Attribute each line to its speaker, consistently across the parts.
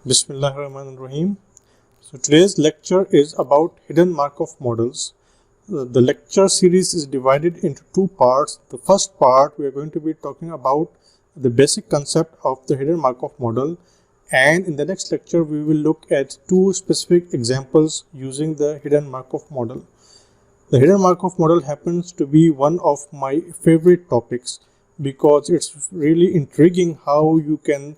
Speaker 1: Bismillahirrahmanirrahim. So today's lecture is about hidden Markov models. The lecture series is divided into two parts. The first part we are going to be talking about the basic concept of the hidden Markov model, and in the next lecture we will look at two specific examples using the hidden Markov model. The hidden Markov model happens to be one of my favorite topics because it's really intriguing how you can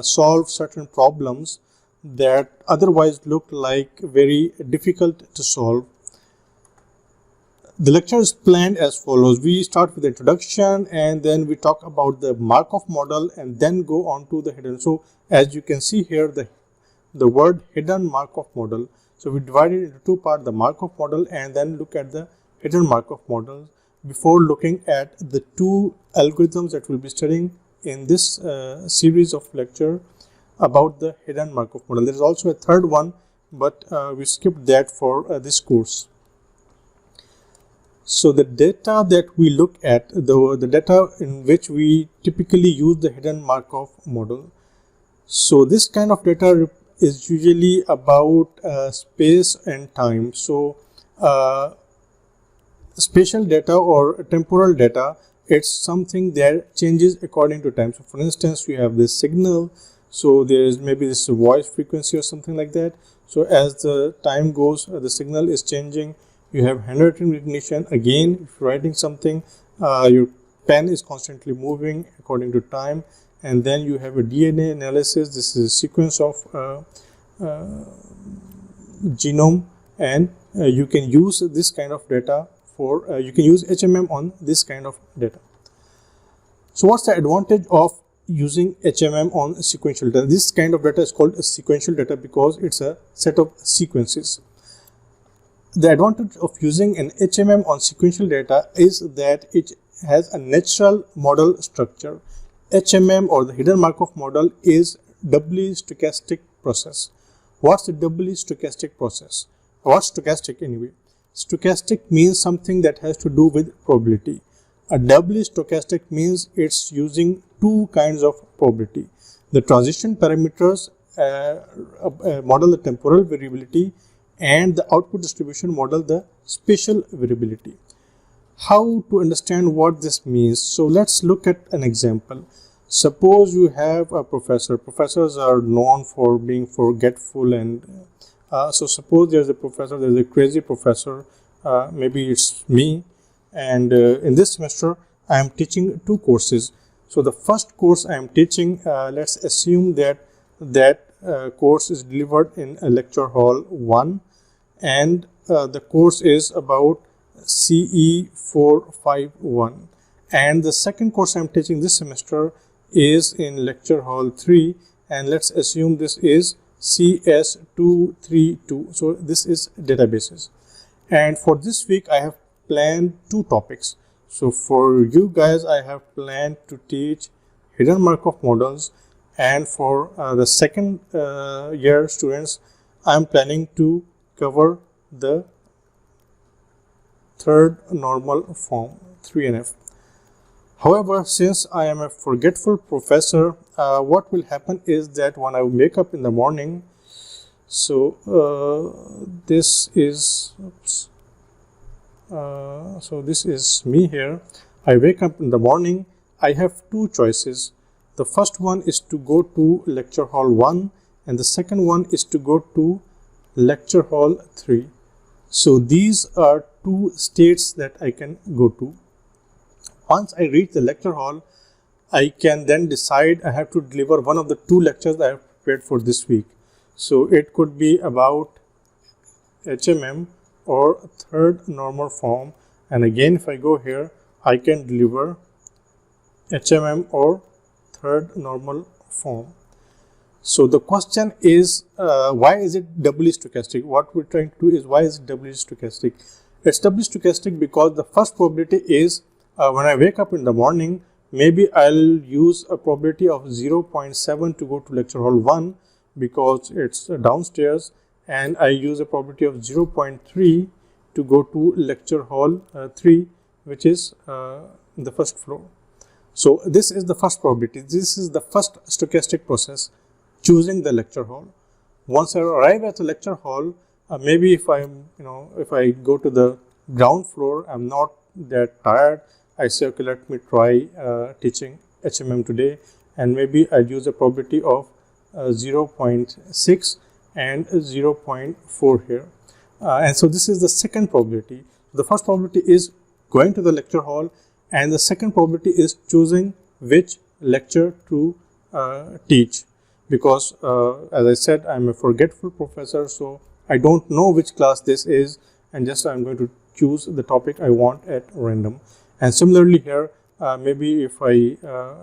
Speaker 1: solve certain problems that otherwise look like very difficult to solve. The lecture is planned as follows. We start with the introduction and then we talk about the Markov model and then go on to the hidden. So as you can see here, the word hidden Markov model. So we divide it into two parts, the Markov model and then look at the hidden Markov model before looking at the two algorithms that we'll be studying in this series of lecture about the hidden Markov model. There is also a third one, but we skipped that for this course. So the data that we look at, the data in which we typically use the hidden Markov model. So this kind of data is usually about space and time. So spatial data or temporal data, it's something that changes according to time. So for instance, we have this signal, so there is maybe this voice frequency or something like that. So as the time goes, the signal is changing. You have handwriting recognition. Again, if you're writing something, your pen is constantly moving according to time. And then you have a DNA analysis. This is a sequence of genome, and you can use this kind of data for, you can use HMM on this kind of data. So what's the advantage of using HMM on sequential data? This kind of data is called a sequential data because it's a set of sequences. The advantage of using an HMM on sequential data is that it has a natural model structure. HMM or the hidden Markov model is doubly stochastic process. What's the doubly stochastic process? What's stochastic anyway? Stochastic means something that has to do with probability. A doubly stochastic means it's using two kinds of probability. The transition parameters model the temporal variability, and the output distribution model the spatial variability. How to understand what this means? So let's look at an example. Suppose you have a professor. Professors are known for being forgetful, and so suppose there's a professor, there's a crazy professor, maybe it's me, and in this semester I am teaching two courses. So the first course I am teaching, let's assume that course is delivered in a lecture hall 1, and the course is about CE 451, and the second course I am teaching this semester is in lecture hall 3, and let's assume this is CS 232. So this is databases, and for this week I have planned two topics. So for you guys I have planned to teach hidden Markov models, and for the second year students I am planning to cover the third normal form, 3NF. However, since I am a forgetful professor, what will happen is that when I wake up in the morning, so this is this is me here. I wake up in the morning. I have two choices. The first one is to go to lecture hall 1, and the second one is to go to lecture hall 3. So these are two states that I can go to. Once I reach the lecture hall, I can then decide I have to deliver one of the two lectures I have prepared for this week. So it could be about HMM or third normal form, and again if I go here I can deliver HMM or third normal form. So the question is, why is it doubly stochastic? What we're trying to do is, why is it doubly stochastic? It's doubly stochastic because the first probability is when I wake up in the morning, maybe I'll use a probability of 0.7 to go to lecture hall 1 because it's downstairs, and I use a probability of 0.3 to go to lecture hall 3, which is the first floor. So this is the first probability. This is the first stochastic process. choosing the lecture hall. Once I arrive at the lecture hall, maybe if I go to the ground floor, I'm not that tired, I say, okay, let me try teaching HMM today, and maybe I'll use a probability of 0.6 and 0.4 here. And so this is the second probability. The first probability is going to the lecture hall, and the second probability is choosing which lecture to teach, because as I said, I'm a forgetful professor, so I don't know which class this is, and just I'm going to choose the topic I want at random. And similarly here, maybe if I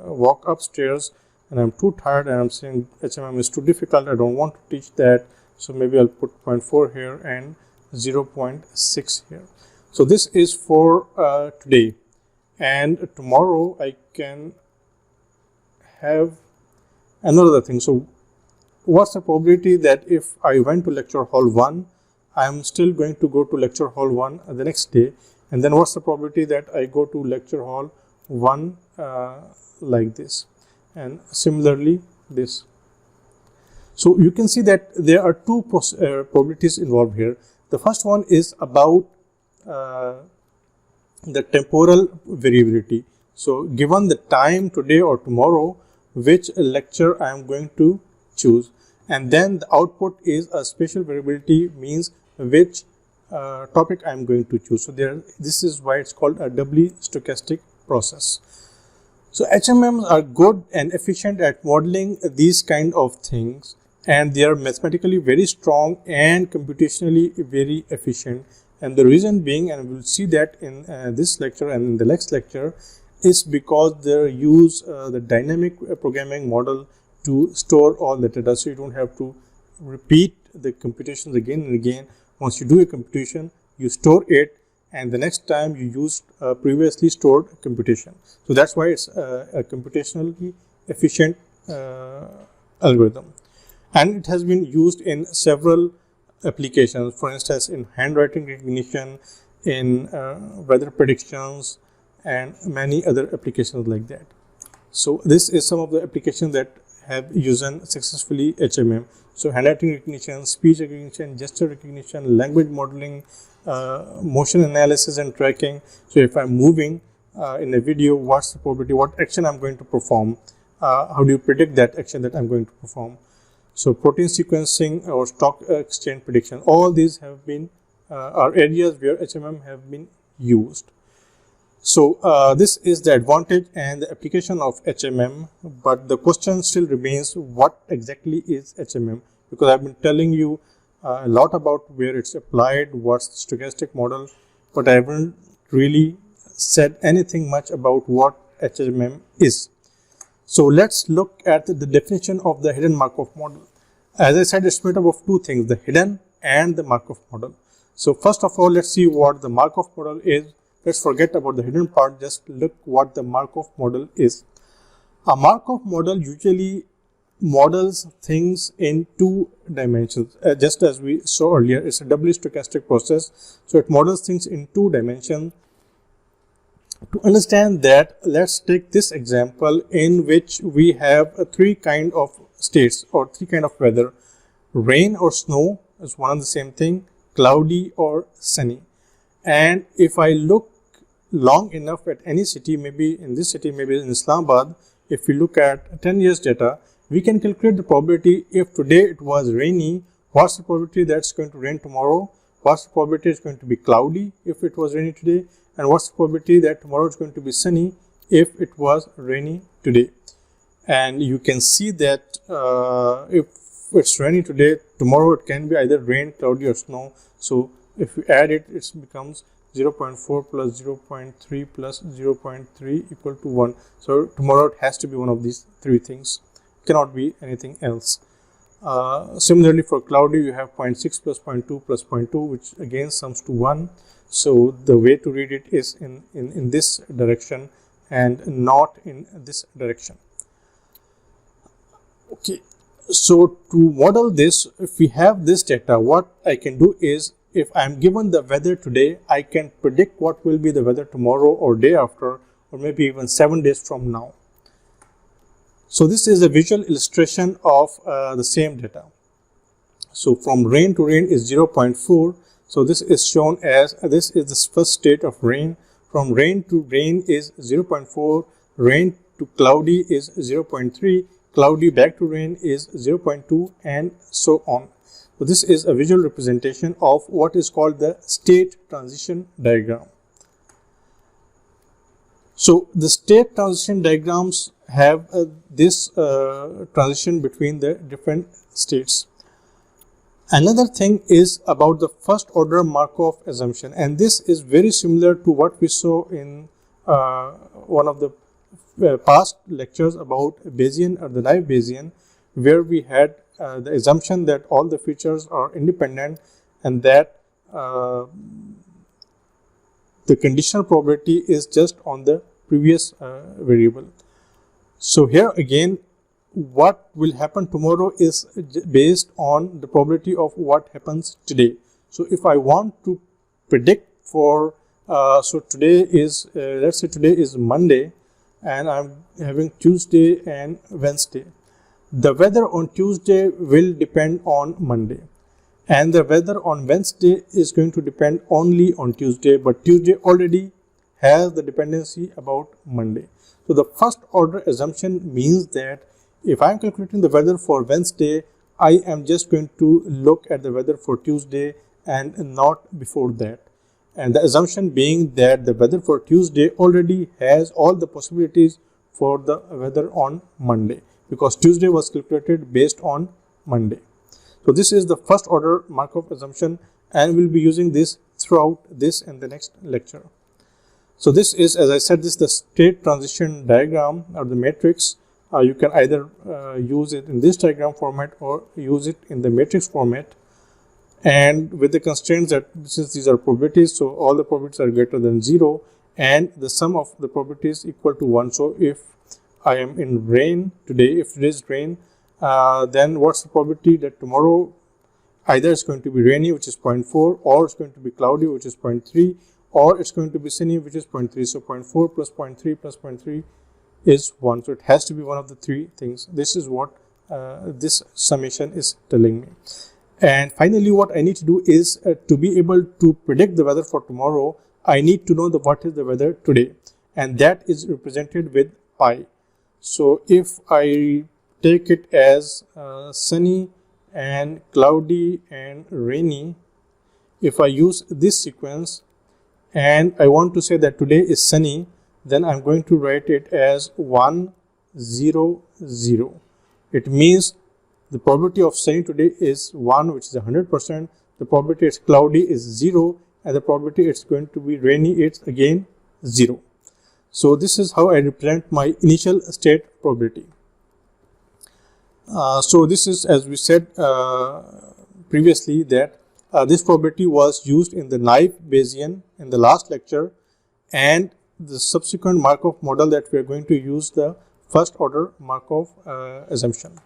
Speaker 1: walk upstairs and I'm too tired and I'm saying HMM is too difficult, I don't want to teach that, so maybe I'll put 0.4 here and 0.6 here. So this is for today, and tomorrow I can have another thing. So what's the probability that if I went to lecture hall 1, I am still going to go to lecture hall 1 the next day, and then what's the probability that I go to lecture hall 1 like this, and similarly this. So you can see that there are two probabilities involved here. The first one is about the temporal variability. So given the time today or tomorrow, which lecture I am going to choose, and then the output is a spatial variability, means which topic I am going to choose. So this is why it's called a doubly stochastic process. So HMMs are good and efficient at modeling these kind of things, and they are mathematically very strong and computationally very efficient. And the reason being, and we'll see that in this lecture and in the next lecture, is because they use the dynamic programming model to store all the data, so you don't have to repeat the computations again and again. Once you do a computation, you store it, and the next time you use previously stored computation. So that's why it's a computationally efficient algorithm, and it has been used in several applications. For instance, in handwriting recognition, in weather predictions, and many other applications like that. So this is some of the applications that have used successfully HMM. So handwriting recognition, speech recognition, gesture recognition, language modeling, motion analysis and tracking. So if I'm moving in a video, what's the probability, what action I'm going to perform, how do you predict that action that I'm going to perform. So protein sequencing or stock exchange prediction, all these have been are areas where HMM have been used. So this is the advantage and the application of HMM, but the question still remains, what exactly is HMM? Because I've been telling you a lot about where it's applied, what's the stochastic model, but I haven't really said anything much about what HMM is. So let's look at the definition of the hidden Markov model. As I said, it's made up of two things, the hidden and the Markov model. So first of all, let's see what the Markov model is. Let's forget about the hidden part, just look what the Markov model is. A Markov model usually models things in two dimensions. Just as we saw earlier, it's a doubly stochastic process, so it models things in two dimensions. To understand that, let's take this example in which we have three kind of states or three kind of weather. Rain or snow is one and the same thing, cloudy or sunny. And if I look long enough at any city, maybe in this city, maybe in Islamabad, if we look at 10 years data, we can calculate the probability. If today it was rainy, what's the probability that's going to rain tomorrow? What's the probability it's going to be cloudy if it was rainy today? And what's the probability that tomorrow it's going to be sunny if it was rainy today? And you can see that if it's rainy today, tomorrow it can be either rain, cloudy or snow. So if we add it, it becomes 0.4 plus 0.3 plus 0.3 equal to 1. So tomorrow it has to be one of these three things, cannot be anything else. Similarly, for cloudy, you have 0.6 plus 0.2 plus 0.2, which again sums to 1. So the way to read it is in this direction and not in this direction. Okay, so to model this, if we have this data, what I can do is, if I am given the weather today, I can predict what will be the weather tomorrow or day after, or maybe even 7 days from now. So this is a visual illustration of the same data. So from rain to rain is 0.4. So this is shown as this is the first state of rain. From rain to rain is 0.4. Rain to cloudy is 0.3. Cloudy back to rain is 0.2, and so on. So this is a visual representation of what is called the state transition diagram. So the state transition diagrams have this transition between the different states. Another thing is about the first order Markov assumption, and this is very similar to what we saw in one of the past lectures about Bayesian or the naive Bayesian, where we had the assumption that all the features are independent and that the conditional probability is just on the previous variable. So here again, what will happen tomorrow is based on the probability of what happens today. So if I want to predict for so today is let's say today is Monday and I'm having Tuesday and Wednesday. The weather on Tuesday will depend on Monday, and the weather on Wednesday is going to depend only on Tuesday, but Tuesday already has the dependency about Monday. So the first order assumption means that if I am calculating the weather for Wednesday, I am just going to look at the weather for Tuesday and not before that. And the assumption being that the weather for Tuesday already has all the possibilities for the weather on Monday, because Tuesday was calculated based on Monday. So this is the first order Markov assumption, and we'll be using this throughout this and the next lecture. So this is, as I said, this is the state transition diagram or the matrix. You can either use it in this diagram format or use it in the matrix format, and with the constraints that since these are probabilities, so all the probabilities are greater than 0 and the sum of the probabilities equal to 1. So if I am in rain today, if it is rain, then what's the probability that tomorrow either it's going to be rainy, which is 0.4, or it's going to be cloudy, which is 0.3, or it's going to be sunny, which is 0.3. So 0.4 plus 0.3 plus 0.3 is 1. So it has to be one of the three things. This is what this summation is telling me. And finally, what I need to do is to be able to predict the weather for tomorrow, I need to know what is the weather today, and that is represented with pi. So if I take it as sunny and cloudy and rainy, if I use this sequence and I want to say that today is sunny, then I'm going to write it as 1, 0, 0. It means the probability of sunny today is 1, which is 100%. The probability it's cloudy is 0, and the probability it's going to be rainy, it's again 0. So this is how I represent my initial state probability. So this is, as we said previously, that this probability was used in the naive Bayesian in the last lecture, and the subsequent Markov model that we are going to use the first order Markov assumption.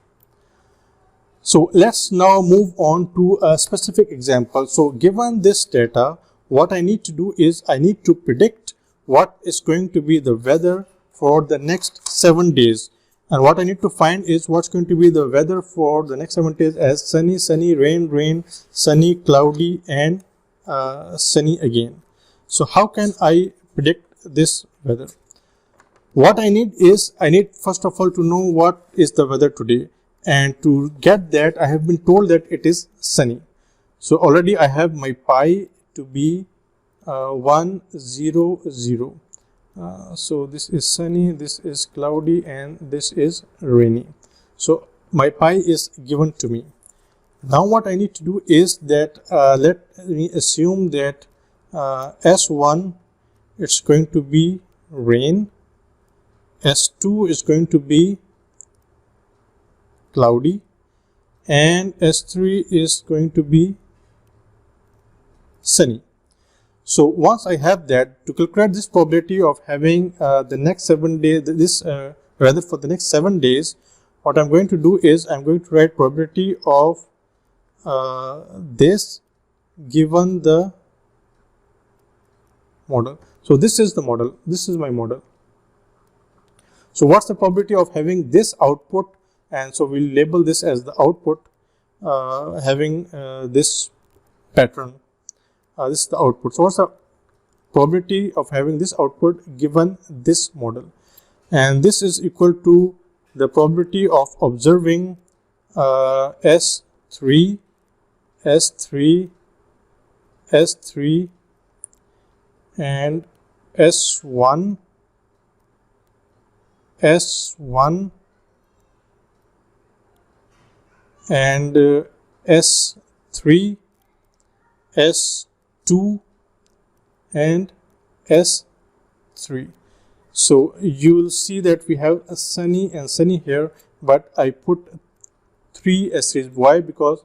Speaker 1: So let's now move on to a specific example. So given this data, what I need to do is I need to predict what is going to be the weather for the next 7 days. And what I need to find is what's going to be the weather for the next 7 days as sunny, sunny, rain, rain, sunny, cloudy, and sunny again. So how can I predict this weather? What I need is, I need first of all to know what is the weather today. And to get that, I have been told that it is sunny. So already I have my pi to be 1, 0, 0. So this is sunny, this is cloudy, and this is rainy. So my pi is given to me. Now what I need to do is that let me assume that S1 it's going to be rain, S2 is going to be cloudy, and S3 is going to be sunny. So once I have that, to calculate this probability of having the next 7 days, rather for the next 7 days, what I'm going to do is I'm going to write probability of this given the model. So this is the model. This is my model. So what's the probability of having this output? And so we'll label this as the output, having this pattern. This is the output. So what's the probability of having this output given this model? And this is equal to the probability of observing S3, S3, S3 and S1, S1 and S3, S2 and S3. So you will see that we have a sunny and sunny here, but I put 3 S3s. Why? Because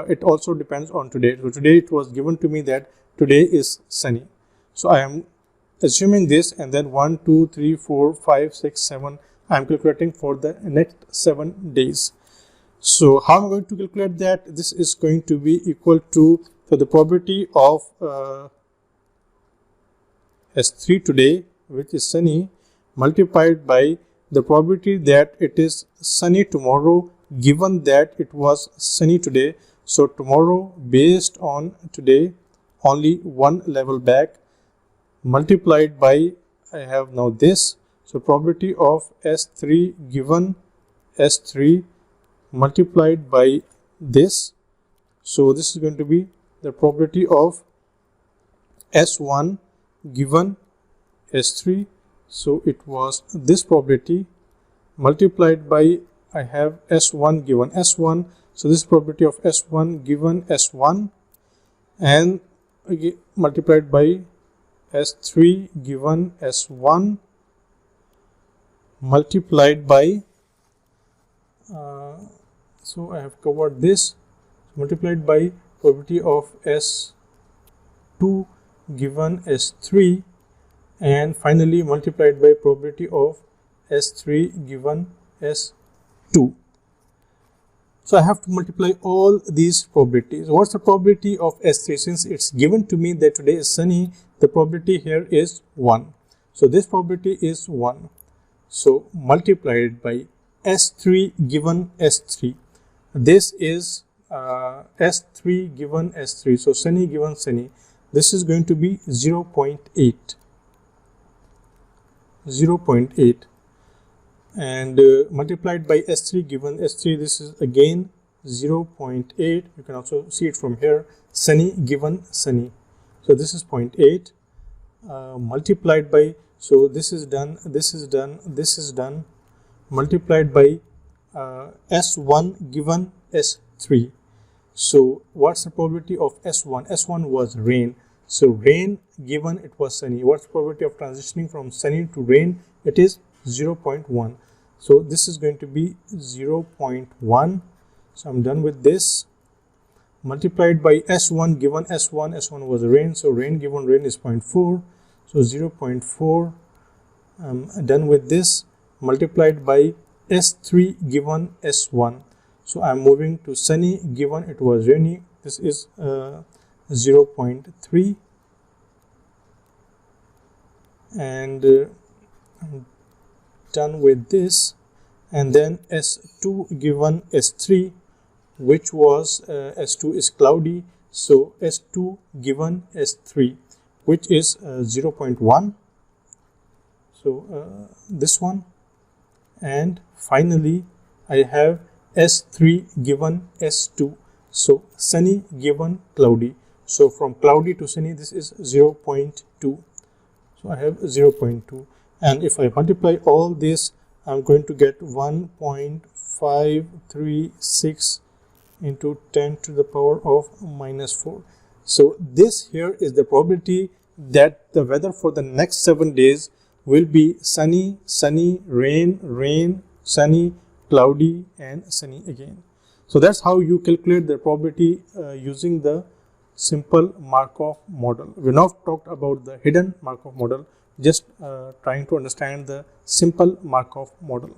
Speaker 1: it also depends on today. So today it was given to me that today is sunny. So I am assuming this, and then 1, 2, 3, 4, 5, 6, 7. I am calculating for the next 7 days. So how am I going to calculate that? This is going to be equal to, so the probability of S3 today, which is sunny, multiplied by the probability that it is sunny tomorrow, given that it was sunny today. So tomorrow, based on today, only one level back, multiplied by, I have now this, so probability of S3 given S3 multiplied by this. So this is going to be the probability of S1 given S3. So it was this probability multiplied by, I have S1 given S1. So this probability of S1 given S1, and again multiplied by S3 given S1 multiplied by, so I have covered this, multiplied by probability of S2 given S3, and finally multiplied by probability of S3 given S2. So I have to multiply all these probabilities. What's the probability of S3? Since it's given to me that today is sunny, the probability here is 1. So this probability is 1. So multiplied by S3 given S3. This is S3 given S3. So sunny given sunny. This is going to be 0.8. 0.8. And multiplied by S3 given S3, this is again 0.8. You can also see it from here, sunny given sunny. So this is 0.8 multiplied by, so this is done, this is done, this is done, multiplied by S1 given S3. So what's the probability of S1? S1 was rain. So rain given it was sunny. What's the probability of transitioning from sunny to rain? It is 0.1. So this is going to be 0.1. So I'm done with this. Multiplied by S1 given S1. S1 was rain. So rain given rain is 0.4. So 0.4. I'm done with this. Multiplied by S3 given S1. So I'm moving to sunny given it was rainy. This is 0.3. And I'm done with this. And then S2 given S3, which was S2 is cloudy. So S2 given S3, which is 0.1. So this one. And finally, I have S3 given S2. So sunny given cloudy. So from cloudy to sunny, this is 0.2. So I have 0.2. And if I multiply all this, I'm going to get 1.536 into 10 to the power of -4. So this here is the probability that the weather for the next 7 days will be sunny, sunny, rain, rain, sunny, cloudy, and sunny again. So that's how you calculate the probability using the simple Markov model. We now talked about the hidden Markov model, just trying to understand the simple Markov model.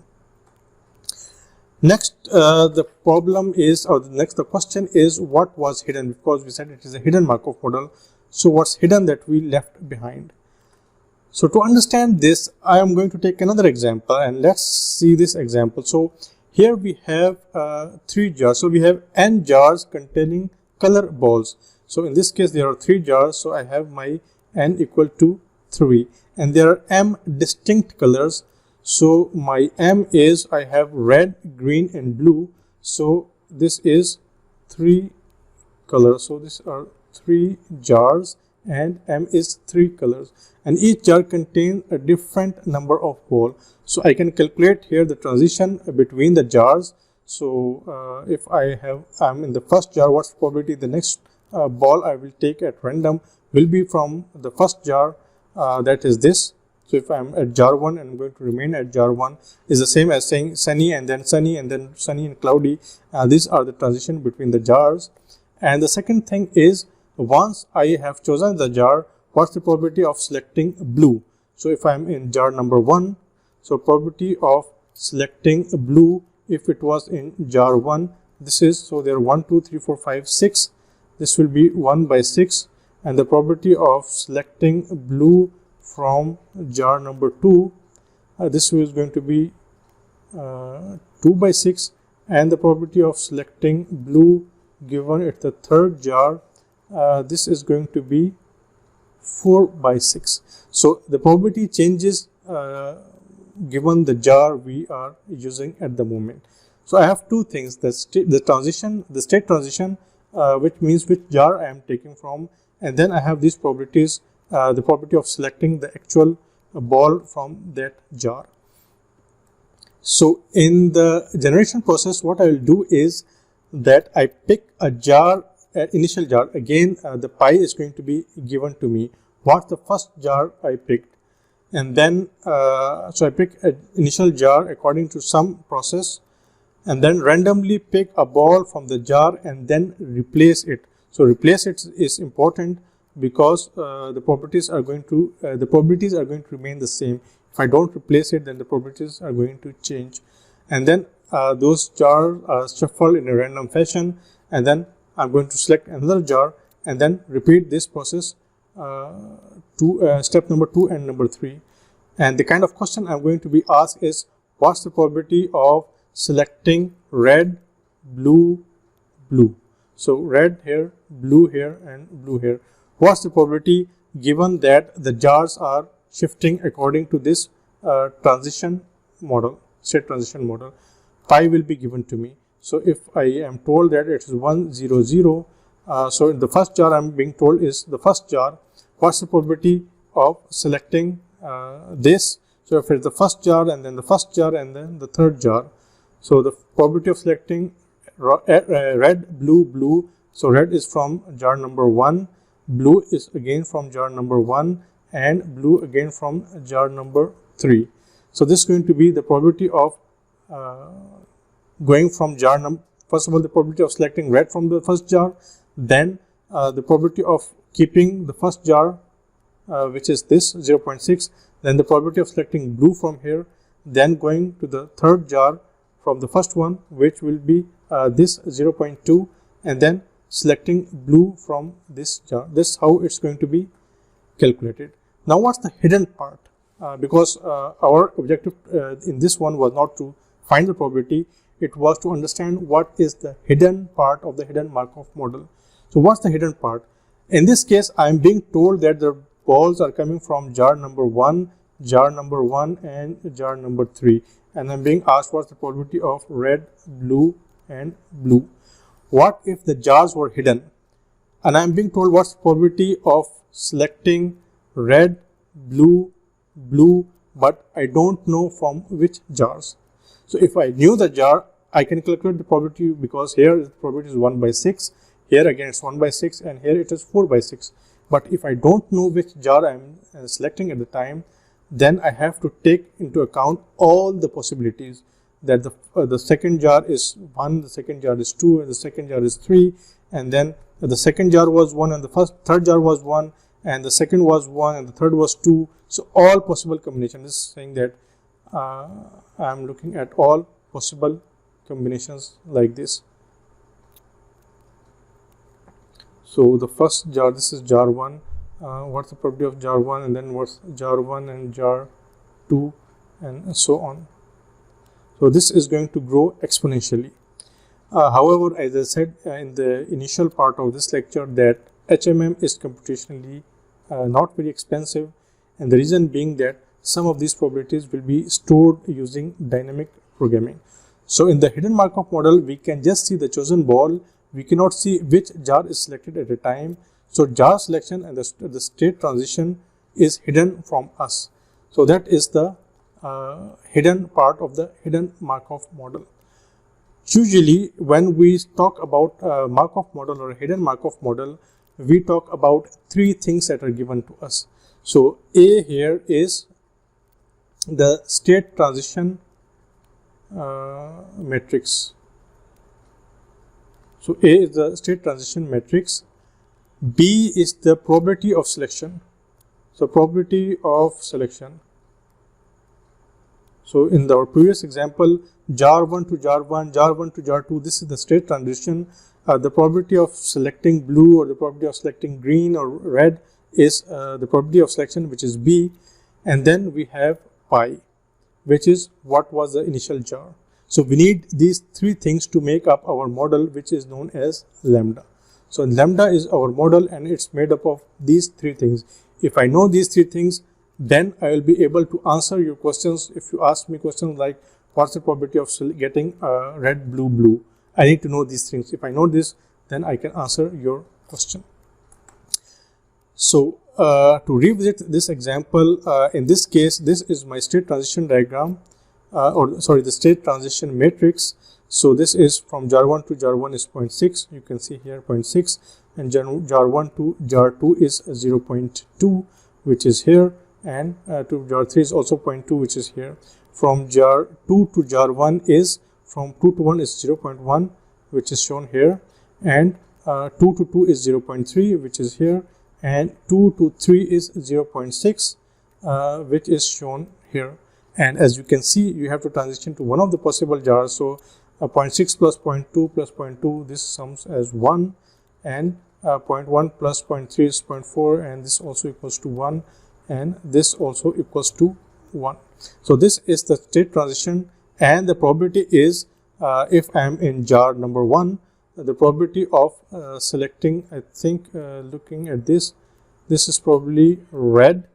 Speaker 1: Next, the problem is, or the question is, what was hidden? Because we said it is a hidden Markov model. So what's hidden that we left behind? So to understand this, I am going to take another example, and let's see this example. So here we have 3 jars. So we have n jars containing color balls. So in this case there are 3 jars, so I have my n equal to 3, and there are m distinct colors. So my m is, I have red, green and blue. So this is 3 colors. So these are 3 jars and m is 3 colors, and each jar contains a different number of balls. So I can calculate here the transition between the jars. So if I'm in the first jar, what's the probability the next ball I will take at random will be from the first jar, that is this. So if I'm at jar 1 and I'm going to remain at jar 1, is the same as saying sunny and then sunny and then sunny and cloudy. These are the transition between the jars. And the second thing is, once I have chosen the jar, what's the probability of selecting blue? So if I'm in jar number 1, so probability of selecting blue, if it was in jar 1, this is, so there are 1, 2, 3, 4, 5, 6. This will be 1 by 6, and the probability of selecting blue from jar number 2, this is going to be 2 by 6, and the probability of selecting blue given at the third jar, this is going to be 4 by 6. So the probability changes given the jar we are using at the moment. So I have two things: the state transition, which means which jar I am taking from, and then I have these probabilities, the probability of selecting the actual ball from that jar. So in the generation process, what I will do is that I pick a jar, initial jar. Again, the pi is going to be given to me. What's the first jar I picked? And then, so I pick an initial jar according to some process, and then randomly pick a ball from the jar and then replace it. So replace it is important because the probabilities are going to remain the same. If I don't replace it, then the probabilities are going to change. And then those jars are shuffled in a random fashion, and then I'm going to select another jar and then repeat this process to step number 2 and number 3. And the kind of question I'm going to be asked is, what's the probability of selecting red, blue, blue? So red here, blue here and blue here. What's the probability given that the jars are shifting according to this transition model, state transition model? Pi will be given to me. So if I am told that it is 1, 0, 0, so in the first jar I'm being told is the first jar, what's the probability of selecting this? So if it's the first jar and then the first jar and then the third jar, so the probability of selecting red, blue, blue, so red is from jar number 1, blue is again from jar number 1, and blue again from jar number 3. So this is going to be the probability of going from jar number, first of all the probability of selecting red from the first jar, then the probability of keeping the first jar, which is this 0.6, then the probability of selecting blue from here, then going to the third jar from the first one, which will be this 0.2, and then selecting blue from this jar. This is how it's going to be calculated. Now what's the hidden part? Because our objective in this one was not to find the probability, it was to understand what is the hidden part of the hidden Markov model. So what's the hidden part? In this case, I am being told that the balls are coming from jar number 1, jar number 1 and jar number 3, and I'm being asked what's the probability of red, blue and blue. What if the jars were hidden and I'm being told what's the probability of selecting red, blue, blue, but I don't know from which jars? So if I knew the jar, I can calculate the probability, because here the probability is 1 by 6, here again it's 1 by 6, and here it is 4 by 6. But if I don't know which jar I am selecting at the time, then I have to take into account all the possibilities, that the second jar is 1, the second jar is 2, and the second jar is 3, and then the second jar was 1 and the third jar was 1, and the second was 1 and the third was 2. So all possible combinations. This is saying that I am looking at all possible combinations like this. So the first jar, this is jar 1, what's the probability of jar 1, and then what's jar 1 and jar 2, and so on. So this is going to grow exponentially. However, as I said in the initial part of this lecture, that HMM is computationally not very expensive, and the reason being that some of these probabilities will be stored using dynamic programming. So in the hidden Markov model, we can just see the chosen ball. We cannot see which jar is selected at a time. So jar selection and the state transition is hidden from us. So that is the hidden part of the hidden Markov model. Usually when we talk about Markov model or hidden Markov model, we talk about three things that are given to us. So A here is the state transition matrix. So A is the state transition matrix. B is the probability of selection. So probability of selection. So in our previous example, jar 1 to jar 1, jar 1 to jar 2, this is the state transition. The probability of selecting blue or the probability of selecting green or red is the probability of selection, which is B. And then we have pi, which is what was the initial jar. So we need these three things to make up our model, which is known as lambda. So lambda is our model, and it's made up of these three things. If I know these three things, then I will be able to answer your questions. If you ask me questions like what's the probability of getting red, blue, blue, I need to know these things. If I know this, then I can answer your question. So to revisit this example, in this case, this is my state transition diagram, the state transition matrix. So this is from jar 1 to jar 1 is 0.6. You can see here 0.6, and jar 1 to jar 2 is 0.2, which is here, and to jar 3 is also 0.2, which is here. From jar 2 to jar 1 is from 2 to 1 is 0.1, which is shown here, and 2 to 2 is 0.3, which is here, and 2 to 3 is 0.6, which is shown here. And as you can see, you have to transition to one of the possible jars. So 0.6 plus 0.2 plus 0.2, this sums as 1, and 0.1 plus 0.3 is 0.4, and this also equals to 1, and this also equals to 1. So this is the state transition, and the probability is if I am in jar number 1, the probability of selecting, I think looking at this is probably red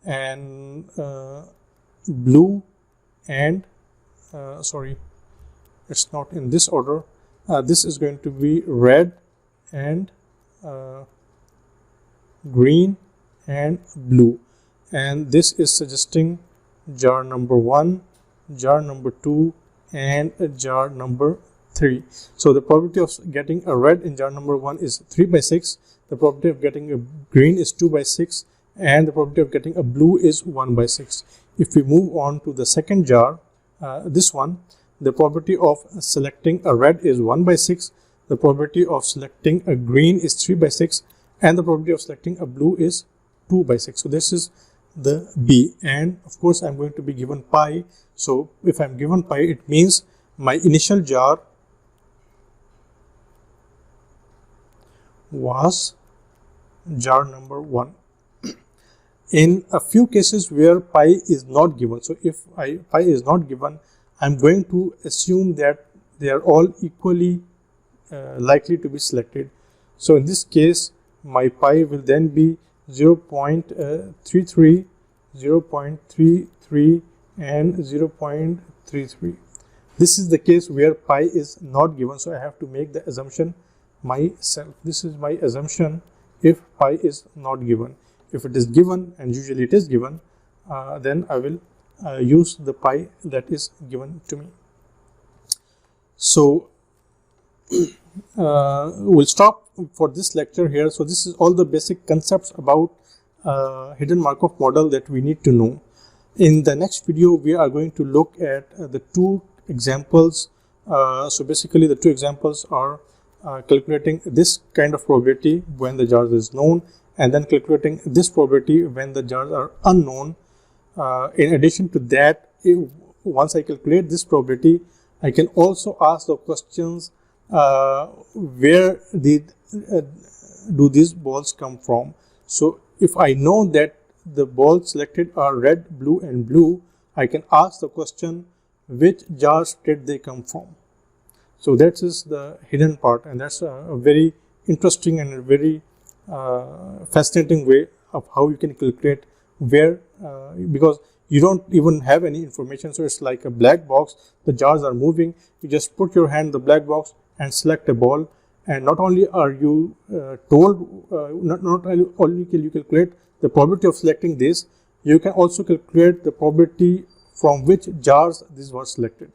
Speaker 1: and blue, and sorry, it's not in this order. This is going to be red and green and blue, and this is suggesting jar number 1, jar number 2, and jar number 3. So the probability of getting a red in jar number 1 is 3 by 6, the probability of getting a green is 2 by 6, and the probability of getting a blue is 1 by 6. If we move on to the second jar, this one, the probability of selecting a red is 1 by 6, the probability of selecting a green is 3 by 6, and the probability of selecting a blue is 2 by 6. So this is the B, and of course I'm going to be given pi. So if I'm given pi, it means my initial jar was jar number 1. In a few cases where pi is not given, so if pi is not given, I'm going to assume that they are all equally likely to be selected. So in this case, my pi will then be 0.33, 0.33, and 0.33. This is the case where pi is not given, so I have to make the assumption myself. This is my assumption if pi is not given. If it is given, and usually it is given, then I will use the pi that is given to me. So we'll stop for this lecture here. So this is all the basic concepts about hidden Markov model that we need to know. In the next video, we are going to look at the two examples. So basically the two examples are calculating this kind of probability when the jar is known, and then calculating this probability when the jars are unknown. In addition to that, once I calculate this probability, I can also ask the questions, where do these balls come from? So if I know that the balls selected are red, blue and blue, I can ask the question, which jars did they come from? So that is the hidden part, and that's a very interesting and a very fascinating way of how you can calculate where, because you don't even have any information, so it's like a black box. The jars are moving, you just put your hand in the black box and select a ball, and not only are you told, not only can you calculate the probability of selecting this, you can also calculate the probability from which jars these were selected.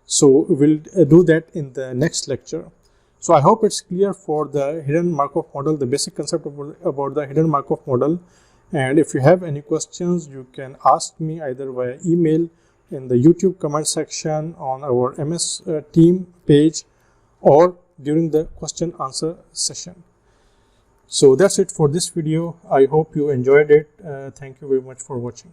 Speaker 1: So we'll do that in the next lecture. So I hope it's clear for the hidden Markov model, the basic concept about the hidden Markov model. And if you have any questions, you can ask me either via email, in the YouTube comment section, on our MS Team page, or during the question answer session. So that's it for this video. I hope you enjoyed it. Thank you very much for watching.